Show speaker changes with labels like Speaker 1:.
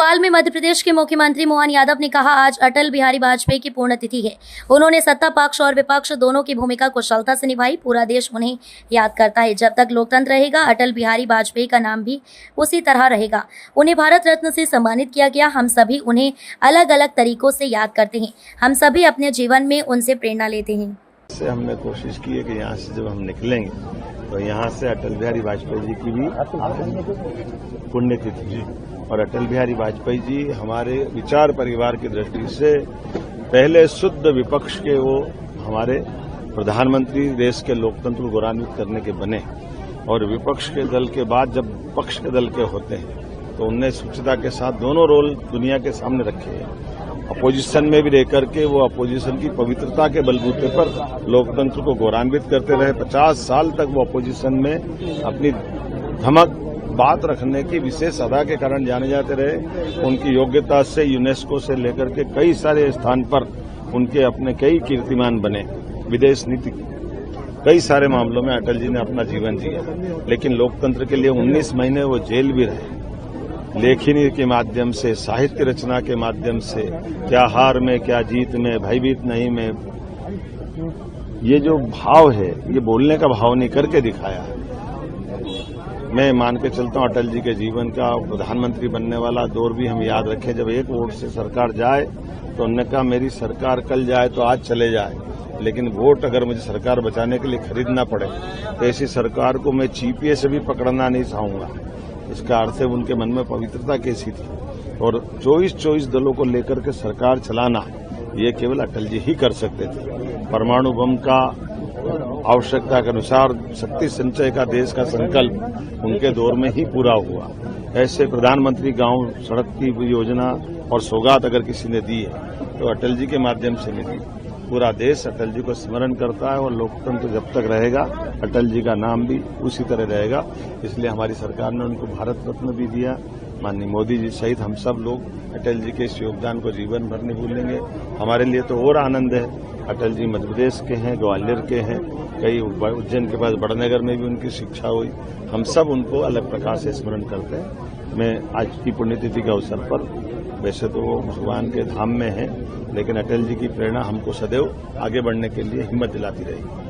Speaker 1: भोपाल में मध्य प्रदेश के मुख्यमंत्री मोहन यादव ने कहा, आज अटल बिहारी वाजपेयी की पुण्यतिथि है। उन्होंने सत्ता पक्ष और विपक्ष दोनों की भूमिका कुशलता से निभाई। पूरा देश उन्हें याद करता है। जब तक लोकतंत्र रहेगा, अटल बिहारी वाजपेयी का नाम भी उसी तरह रहेगा। उन्हें भारत रत्न से सम्मानित किया गया। हम सभी उन्हें अलग अलग तरीकों से याद करते हैं। हम सभी अपने जीवन में उनसे प्रेरणा लेते हैं।
Speaker 2: से हमने कोशिश की है कि यहाँ से जब हम निकलेंगे तो यहाँ से अटल बिहारी वाजपेयी जी की भी पुण्यतिथि और अटल बिहारी वाजपेयी जी हमारे विचार परिवार की दृष्टि से पहले शुद्ध विपक्ष के वो हमारे प्रधानमंत्री देश के लोकतंत्र को गौरवान्वित करने के बने और विपक्ष के दल के बाद जब पक्ष के दल के होते हैं तो उनने स्वच्छता के साथ दोनों रोल दुनिया के सामने रखे हैं। अपोजिशन में भी रह करके वो अपोजिशन की पवित्रता के बलबूते पर लोकतंत्र को गौरवान्वित करते रहे। 50 साल तक वो अपोजिशन में अपनी धमक बात रखने की विशेष अदा के कारण जाने जाते रहे। उनकी योग्यता से यूनेस्को से लेकर के कई सारे स्थान पर उनके अपने कई कीर्तिमान बने। विदेश नीति कई सारे मामलों में अटल जी ने अपना जीवन जिया, लेकिन लोकतंत्र के लिए 19 महीने वो जेल भी रहे। लेखनी के माध्यम से, साहित्य रचना के माध्यम से, क्या हार में क्या जीत में, भयभीत नहीं में, ये जो भाव है ये बोलने का भाव नहीं करके दिखाया है। मैं मान के चलता हूं अटल जी के जीवन का प्रधानमंत्री बनने वाला दौर भी हम याद रखें। जब एक वोट से सरकार जाए तो उन्होंने कहा मेरी सरकार कल जाए तो आज चले जाए, लेकिन वोट अगर मुझे सरकार बचाने के लिए खरीदना पड़े तो ऐसी सरकार को मैं चीपिए से भी पकड़ना नहीं चाहूंगा। इसका अर्थ है उनके मन में पवित्रता कैसी थी और 24 दलों को लेकर के सरकार चलाना ये केवल अटल जी ही कर सकते थे। परमाणु बम का आवश्यकता के अनुसार शक्ति संचय का देश का संकल्प उनके दौर में ही पूरा हुआ। ऐसे प्रधानमंत्री गांव सड़क की योजना और सौगात अगर किसी ने दी है तो अटल जी के माध्यम से मिली। पूरा देश अटल जी को स्मरण करता है और लोकतंत्र जब तक रहेगा अटल जी का नाम भी उसी तरह रहेगा। इसलिए हमारी सरकार ने उनको भारत रत्न भी दिया। माननीय मोदी जी सहित हम सब लोग अटल जी के इस योगदान को जीवन भर नहीं भूलेंगे। हमारे लिए तो और आनंद है, अटल जी मध्य प्रदेश के हैं, ग्वालियर के हैं, कई उज्जैन के पास बड़नगर में भी उनकी शिक्षा हुई। हम सब उनको अलग प्रकार से स्मरण करते हैं। मैं आज की पुण्यतिथि के अवसर पर, वैसे तो वो भगवान के धाम में है, लेकिन अटल जी की प्रेरणा हमको सदैव आगे बढ़ने के लिए हिम्मत दिलाती रहेगी।